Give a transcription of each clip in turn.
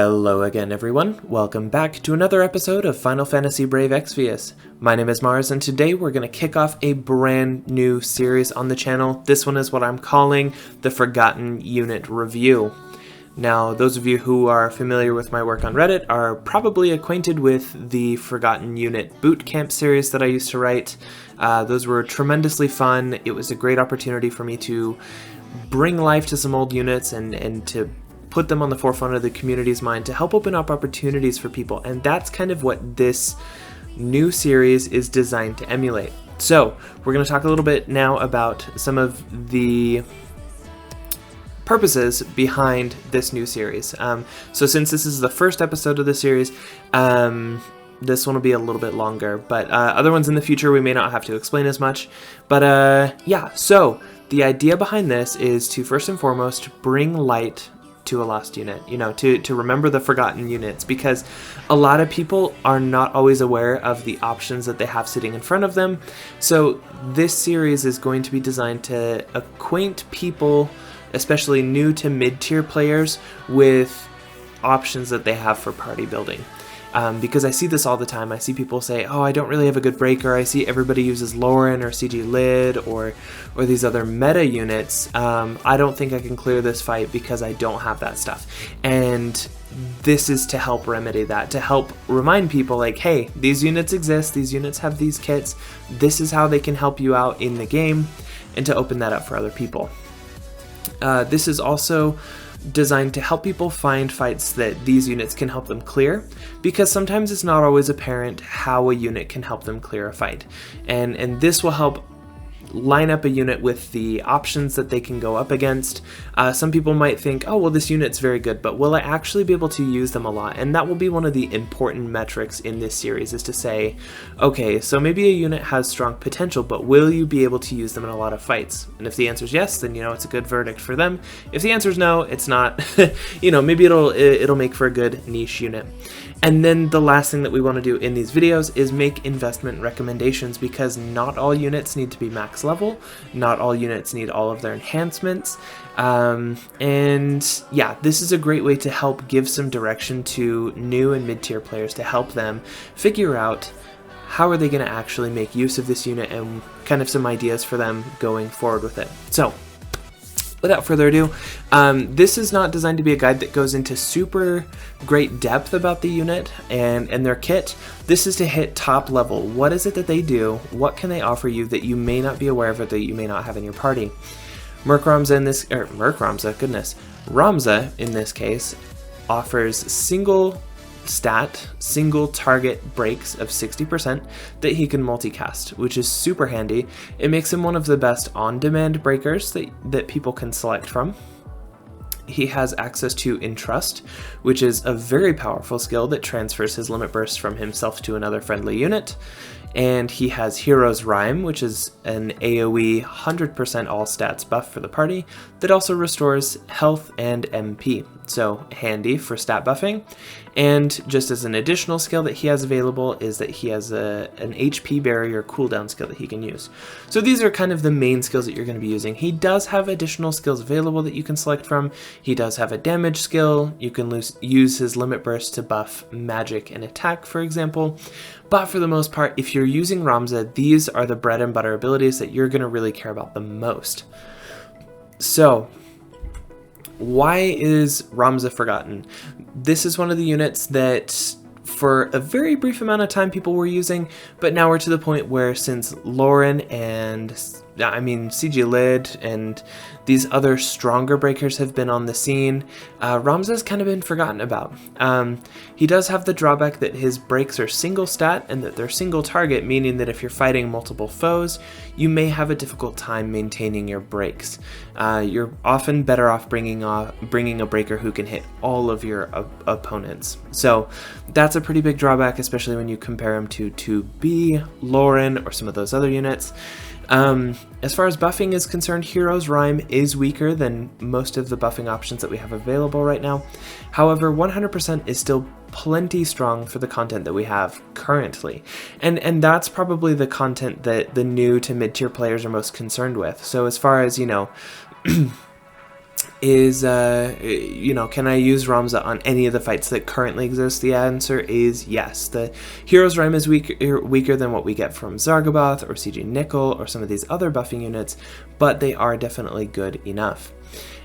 Hello again, everyone. Welcome back to another episode of Final Fantasy Brave Exvius. My name is Mars, and today we're going to kick off a brand new series on the channel. This one is what I'm calling the Forgotten Unit Review. Now, those of you who are familiar with my work on Reddit are probably acquainted with the Forgotten Unit Bootcamp series that I used to write. Those were tremendously fun. It was a great opportunity for me to bring life to some old units and to put them on the forefront of the community's mind to help open up opportunities for people, and that's kind of what this new series is designed to emulate. So we're going to talk a little bit now about some of the purposes behind this new series. So since this is the first episode of the series, this one will be a little bit longer, but other ones in the future we may not have to explain as much. But yeah, so the idea behind this is to first and foremost bring light to a lost unit, to remember the forgotten units, because a lot of people are not always aware of the options that they have sitting in front of them. So this series is going to be designed to acquaint people, especially new to mid-tier players, with options that they have for party building. Because I see this all the time. I see people say, oh, I don't really have a good breaker. I see everybody uses Lauren or CG Lid or these other meta units. I don't think I can clear this fight because I don't have that stuff. And this is to help remedy that, to help remind people like, hey, these units exist, these units have these kits, this is how they can help you out in the game, and to open that up for other people. This is also designed to help people find fights that these units can help them clear, because sometimes it's not always apparent how a unit can help them clear a fight, and this will help line up a unit with the options that they can go up against. Some people might think, oh, well, this unit's very good, but will I actually be able to use them a lot? And that will be one of the important metrics in this series, is to say, okay, so maybe a unit has strong potential, but will you be able to use them in a lot of fights? And if the answer is yes, then it's a good verdict for them. If the answer is no, it's not. Maybe it'll make for a good niche unit. And then the last thing that we want to do in these videos is make investment recommendations, because not all units need to be max level, not all units need all of their enhancements, and yeah, this is a great way to help give some direction to new and mid-tier players, to help them figure out how are they going to actually make use of this unit and kind of some ideas for them going forward with it. So without further ado, this is not designed to be a guide that goes into super great depth about the unit and their kit. This is to hit top level. What is it that they do? What can they offer you that you may not be aware of or that you may not have in your party? Ramza in this case offers single target breaks of 60% that he can multicast, which is super handy. It makes him one of the best on-demand breakers that people can select from. He has access to Entrust, which is a very powerful skill that transfers his limit burst from himself to another friendly unit. And he has Hero's Rhyme, which is an AoE 100% all stats buff for the party that also restores health and MP, so handy for stat buffing. And just as an additional skill that he has available is that he has an HP barrier cooldown skill that he can use. So these are kind of the main skills that you're going to be using. He does have additional skills available that you can select from. He does have a damage skill. You can use his limit burst to buff magic and attack, for example. But for the most part, if you're using Ramza, these are the bread and butter abilities that you're going to really care about the most. So why is Ramza forgotten? This is one of the units that for a very brief amount of time people were using, but now we're to the point where since Lauren and CG Lid and these other stronger breakers have been on the scene, Ramza's kind of been forgotten about. He does have the drawback that his breaks are single stat and that they're single target, meaning that if you're fighting multiple foes, you may have a difficult time maintaining your breaks. You're often better off bringing a breaker who can hit all of your opponents. So that's a pretty big drawback, especially when you compare him to 2B, Lauren, or some of those other units. As far as buffing is concerned, Hero's Rhyme is weaker than most of the buffing options that we have available right now. However, 100% is still plenty strong for the content that we have currently. And that's probably the content that the new to mid-tier players are most concerned with. So as far as, is, can I use Ramza on any of the fights that currently exist? The answer is yes. The Hero's Rhyme is weaker than what we get from Zargoboth or CG Nickel or some of these other buffing units, but they are definitely good enough.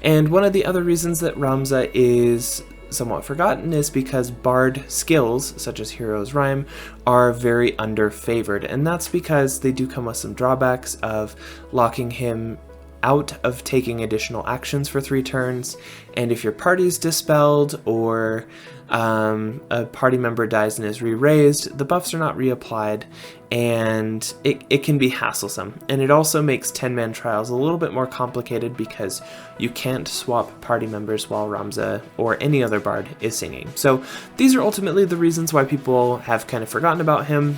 And one of the other reasons that Ramza is somewhat forgotten is because Bard skills, such as Hero's Rhyme, are very underfavored, and that's because they do come with some drawbacks of locking him out of taking additional actions for 3 turns, and if your party's dispelled or a party member dies and is re-raised, the buffs are not reapplied, and it can be hasslesome. And it also makes 10-man trials a little bit more complicated because you can't swap party members while Ramza or any other bard is singing. So these are ultimately the reasons why people have kind of forgotten about him.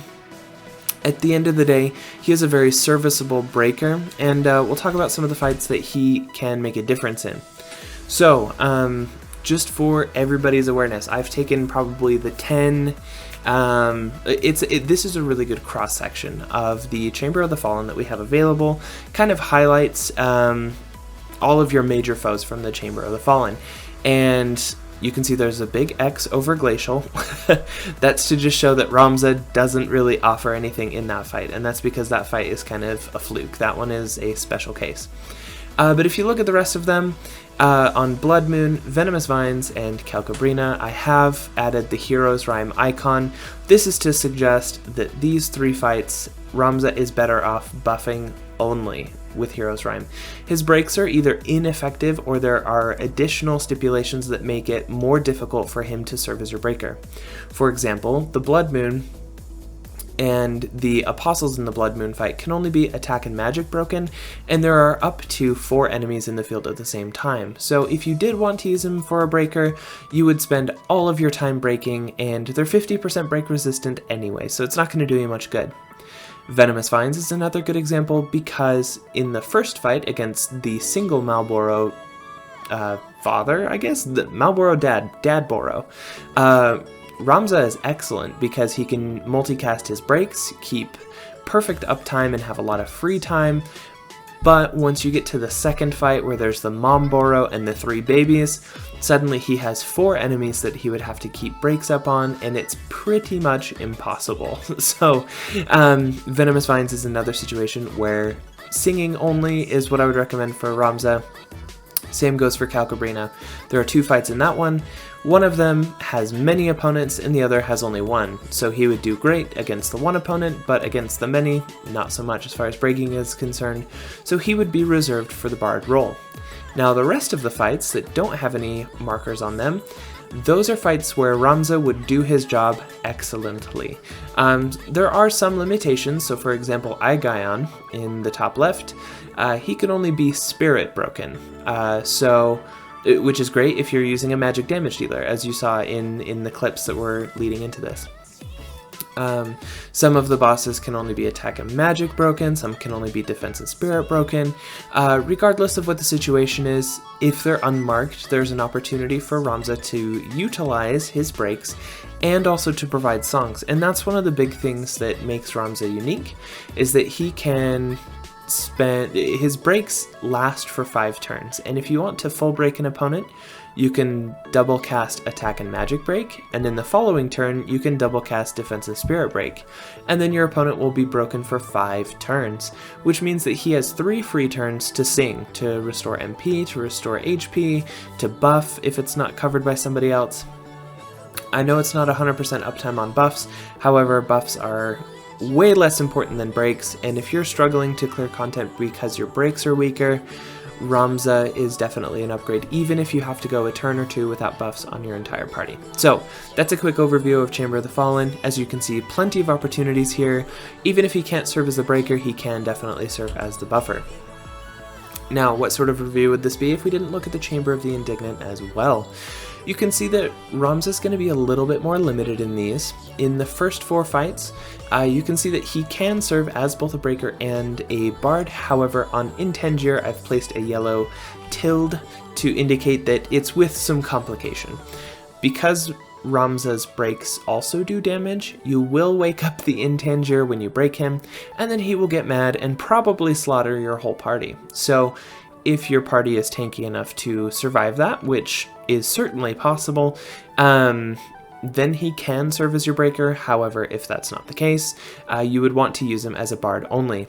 At the end of the day, he is a very serviceable breaker, and we'll talk about some of the fights that he can make a difference in. So, just for everybody's awareness, I've taken probably the 10... this is a really good cross-section of the Chamber of the Fallen that we have available. Kind of highlights all of your major foes from the Chamber of the Fallen. And you can see there's a big X over Glacial. That's to just show that Ramza doesn't really offer anything in that fight, and that's because that fight is kind of a fluke. That one is a special case. But if you look at the rest of them, on Blood Moon, Venomous Vines, and Calcobrina, I have added the Hero's Rhyme icon. This is to suggest that these 3 fights, Ramza is better off buffing only with Hero's Rhyme. His breaks are either ineffective or there are additional stipulations that make it more difficult for him to serve as your breaker. For example, the Blood Moon and the Apostles in the Blood Moon fight can only be attack and magic broken, and there are up to 4 enemies in the field at the same time. So if you did want to use him for a breaker, you would spend all of your time breaking, and they're 50% break resistant anyway, so it's not going to do you much good. Venomous Vines is another good example because in the first fight against the single Malboro father, I guess? The Malboro Dad Boro. Ramza is excellent because he can multicast his breaks, keep perfect uptime, and have a lot of free time. But once you get to the second fight where there's the Mom Boro and the 3 babies, suddenly he has 4 enemies that he would have to keep breaks up on, and it's pretty much impossible. So Venomous Vines is another situation where singing only is what I would recommend for Ramza. Same goes for Calcobrina. There are 2 fights in that one. One of them has many opponents and the other has only 1, so he would do great against the 1 opponent, but against the many, not so much as far as breaking is concerned, so he would be reserved for the Bard role. Now the rest of the fights that don't have any markers on them, those are fights where Ramza would do his job excellently. There are some limitations, so for example Aigaon in the top left, he can only be spirit broken, which is great if you're using a magic damage dealer, as you saw in the clips that were leading into this. Some of the bosses can only be attack and magic broken, some can only be defense and spirit broken. Regardless of what the situation is, if they're unmarked, there's an opportunity for Ramza to utilize his breaks and also to provide songs. And that's one of the big things that makes Ramza unique, is that he can his breaks last for 5 turns, and if you want to full break an opponent, you can double cast attack and magic break, and then the following turn you can double cast defense and spirit break, and then your opponent will be broken for 5 turns, which means that he has 3 free turns to sing, to restore MP, to restore HP, to buff if it's not covered by somebody else. I know it's not 100% uptime on buffs, however buffs are way less important than breaks, and if you're struggling to clear content because your breaks are weaker, Ramza is definitely an upgrade, even if you have to go a turn or 2 without buffs on your entire party. So that's a quick overview of Chamber of the Fallen. As you can see, plenty of opportunities here. Even if he can't serve as the breaker, he can definitely serve as the buffer. Now, what sort of review would this be if we didn't look at the Chamber of the Indignant as well? You can see that Ramza is going to be a little bit more limited in these. In the first 4 fights, you can see that he can serve as both a breaker and a bard. However, on Intengier, I've placed a yellow tilde to indicate that it's with some complication. Because Ramza's breaks also do damage, you will wake up the Intengier when you break him, and then he will get mad and probably slaughter your whole party. So if your party is tanky enough to survive that, which is certainly possible, then he can serve as your breaker. However, if that's not the case, you would want to use him as a bard only.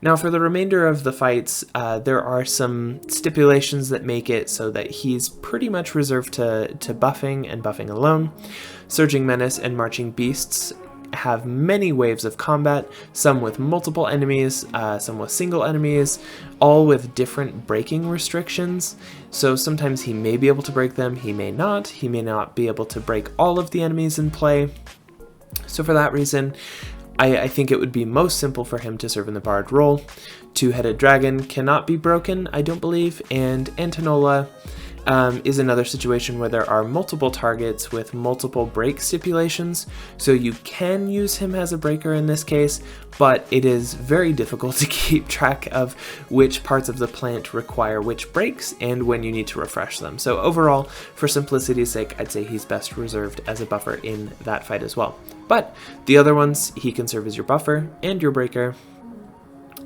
Now, for the remainder of the fights, there are some stipulations that make it so that he's pretty much reserved to buffing and buffing alone. Surging Menace and Marching Beasts have many waves of combat, some with multiple enemies, some with single enemies, all with different breaking restrictions. So sometimes he may be able to break them, he may not. He may not be able to break all of the enemies in play. So for that reason, I think it would be most simple for him to serve in the Bard role. Two-Headed Dragon cannot be broken, I don't believe, and Antinola is another situation where there are multiple targets with multiple break stipulations, so you can use him as a breaker in this case, but it is very difficult to keep track of which parts of the plant require which breaks and when you need to refresh them. So overall, for simplicity's sake, I'd say he's best reserved as a buffer in that fight as well. But the other ones, he can serve as your buffer and your breaker,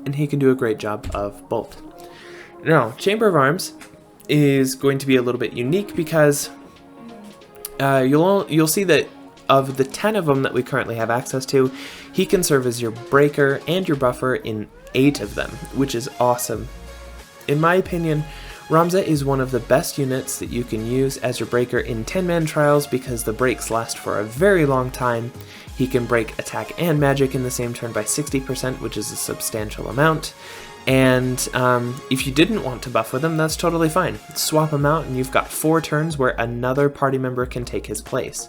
and he can do a great job of both. Now, Chamber of Arms is going to be a little bit unique because you'll see that of the 10 of them that we currently have access to, he can serve as your breaker and your buffer in 8 of them, which is awesome. In my opinion, Ramza is one of the best units that you can use as your breaker in 10-man trials because the breaks last for a very long time. He can break attack and magic in the same turn by 60%, which is a substantial amount. And if you didn't want to buff with him, that's totally fine. Swap him out and you've got 4 turns where another party member can take his place.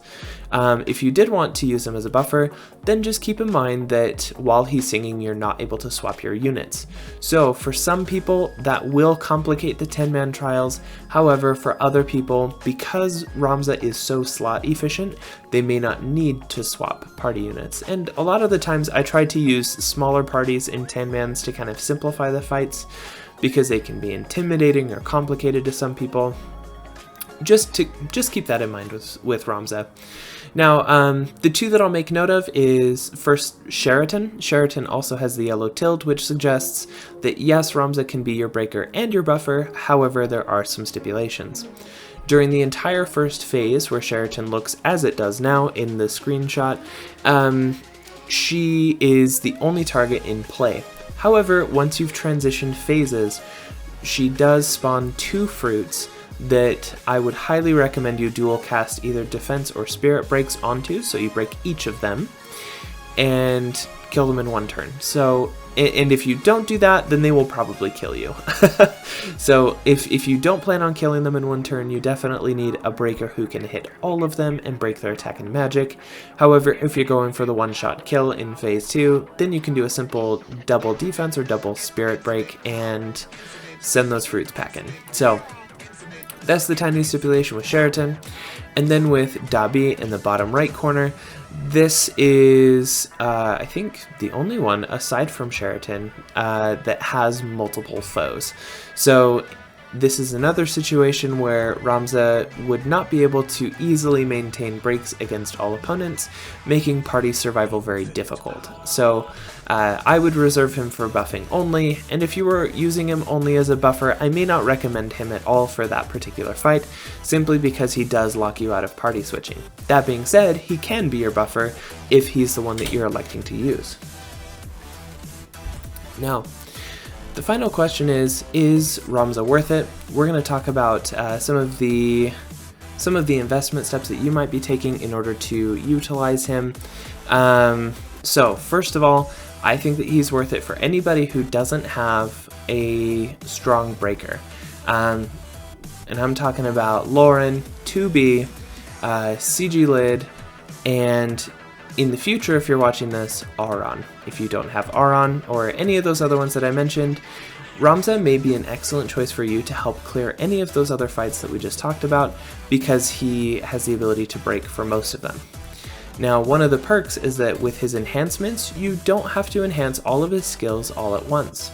If you did want to use him as a buffer, then just keep in mind that while he's singing, you're not able to swap your units. So for some people, that will complicate the 10-man trials. However, for other people, because Ramza is so slot efficient, they may not need to swap party units. And a lot of the times I try to use smaller parties in 10-mans to kind of simplify the fights because they can be intimidating or complicated to some people. Just keep that in mind with Ramza. Now, the 2 that I'll make note of is first Sheraton. Sheraton also has the yellow tilde, which suggests that yes, Ramza can be your breaker and your buffer, however, there are some stipulations. During the entire first phase, where Sheraton looks as it does now in the screenshot, she is the only target in play. However, once you've transitioned phases, she does spawn 2 fruits that I would highly recommend you dual cast either defense or spirit breaks onto, so you break each of them and kill them in 1 turn. So, and if you don't do that, then they will probably kill you. So if you don't plan on killing them in 1 turn, you definitely need a breaker who can hit all of them and break their attack and magic. However, if you're going for the 1-shot kill in phase 2, then you can do a simple double defense or double spirit break and send those fruits packing. So that's the tiny stipulation with Sheraton. And then with Dabi in the bottom right corner, this is, I think, the only one, aside from Sheraton, that has multiple foes. So this is another situation where Ramza would not be able to easily maintain breaks against all opponents, making party survival very difficult. So I would reserve him for buffing only, and if you were using him only as a buffer, I may not recommend him at all for that particular fight, simply because he does lock you out of party switching. That being said, he can be your buffer if he's the one that you're electing to use. Now, the final question is Ramza worth it? We're going to talk about some of the investment steps that you might be taking in order to utilize him. So first of all, I think that he's worth it for anybody who doesn't have a strong breaker. And I'm talking about Lauren, 2B, CG Lid, and in the future, if you're watching this, Auron. If you don't have Auron or any of those other ones that I mentioned, Ramza may be an excellent choice for you to help clear any of those other fights that we just talked about, because he has the ability to break for most of them. Now, one of the perks is that with his enhancements, you don't have to enhance all of his skills all at once.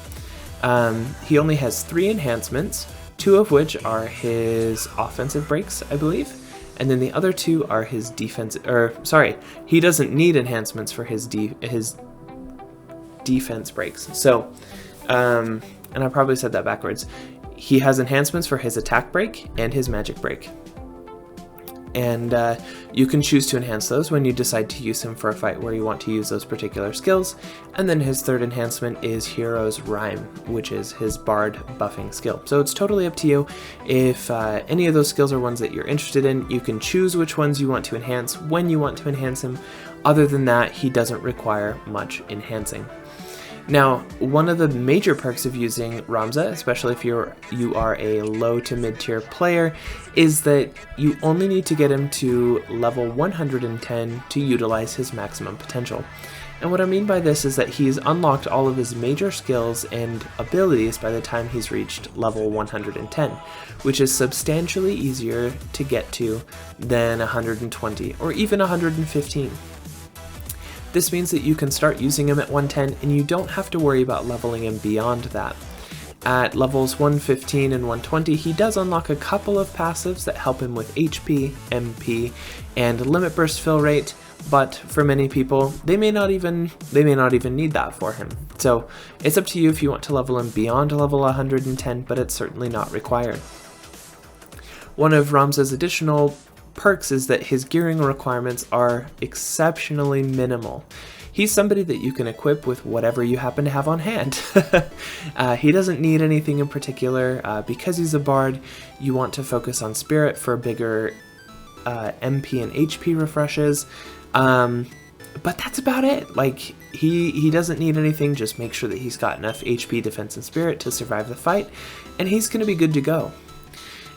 He only has 3 enhancements, 2 of which are his offensive breaks, I believe, and then the other 2 are his defense, he doesn't need enhancements for his defense breaks. So, and I probably said that backwards. He has enhancements for his attack break and his magic break. And you can choose to enhance those when you decide to use him for a fight where you want to use those particular skills. And then his third enhancement is Hero's Rhyme, which is his bard buffing skill. So it's totally up to you. If any of those skills are ones that you're interested in, you can choose which ones you want to enhance when you want to enhance him. Other than that, he doesn't require much enhancing. Now, one of the major perks of using Ramza, especially if you are a low to mid-tier player, is that you only need to get him to level 110 to utilize his maximum potential. And what I mean by this is that he's unlocked all of his major skills and abilities by the time he's reached level 110, which is substantially easier to get to than 120 or even 115. This means that you can start using him at 110 and you don't have to worry about leveling him beyond that. At levels 115 and 120, he does unlock a couple of passives that help him with HP, MP, and limit burst fill rate, but for many people, they may not even need that for him. So it's up to you if you want to level him beyond level 110, but it's certainly not required. One of Ramza's additional perks is that his gearing requirements are exceptionally minimal. He's somebody that you can equip with whatever you happen to have on hand. He doesn't need anything in particular. Because he's a bard, you want to focus on spirit for bigger MP and HP refreshes. But that's about it. Like, he doesn't need anything. Just make sure that he's got enough HP, defense, and spirit to survive the fight, and he's going to be good to go.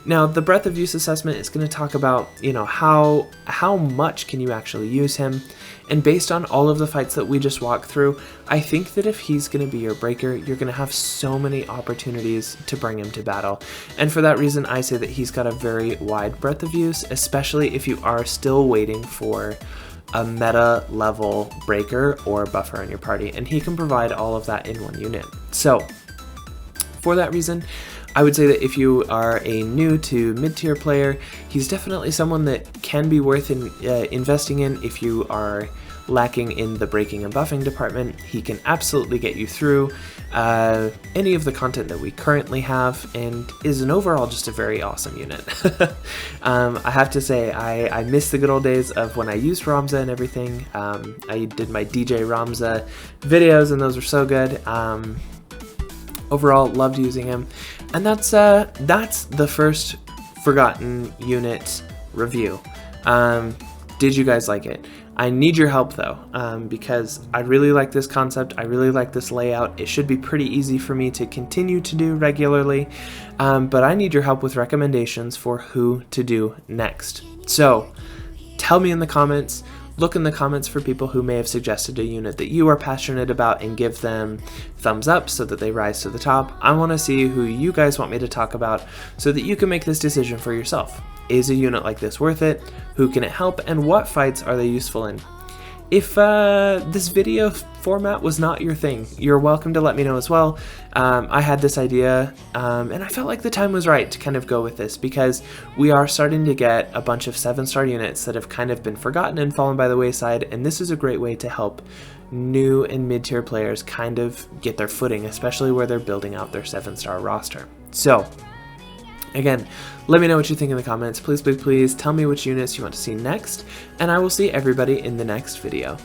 Now, the breadth of use assessment is going to talk about, how much can you actually use him, and based on all of the fights that we just walked through, I think that if he's going to be your breaker, you're going to have so many opportunities to bring him to battle, and for that reason, I say that he's got a very wide breadth of use, especially if you are still waiting for a meta level breaker or buffer in your party, and he can provide all of that in one unit. So, for that reason, I would say that if you are a new to mid-tier player, he's definitely someone that can be worth investing in. If you are lacking in the breaking and buffing department, he can absolutely get you through any of the content that we currently have, and is an overall just a very awesome unit. I have to say, I miss the good old days of when I used Ramza and everything. I did my DJ Ramza videos, and those were so good. Overall, loved using him. And that's the first Forgotten unit review. Did you guys like it? I need your help though, because I really like this concept, I really like this layout. It should be pretty easy for me to continue to do regularly, but I need your help with recommendations for who to do next. So tell me in the comments. Look in the comments for people who may have suggested a unit that you are passionate about and give them thumbs up so that they rise to the top. I want to see who you guys want me to talk about so that you can make this decision for yourself. Is a unit like this worth it? Who can it help? And what fights are they useful in? If this video format was not your thing, you're welcome to let me know as well. I had this idea, and I felt like the time was right to kind of go with this, because we are starting to get a bunch of 7-star units that have kind of been forgotten and fallen by the wayside, and this is a great way to help new and mid-tier players kind of get their footing, especially where they're building out their 7-star roster. So, again, let me know what you think in the comments. Please, please, please tell me which units you want to see next, and I will see everybody in the next video.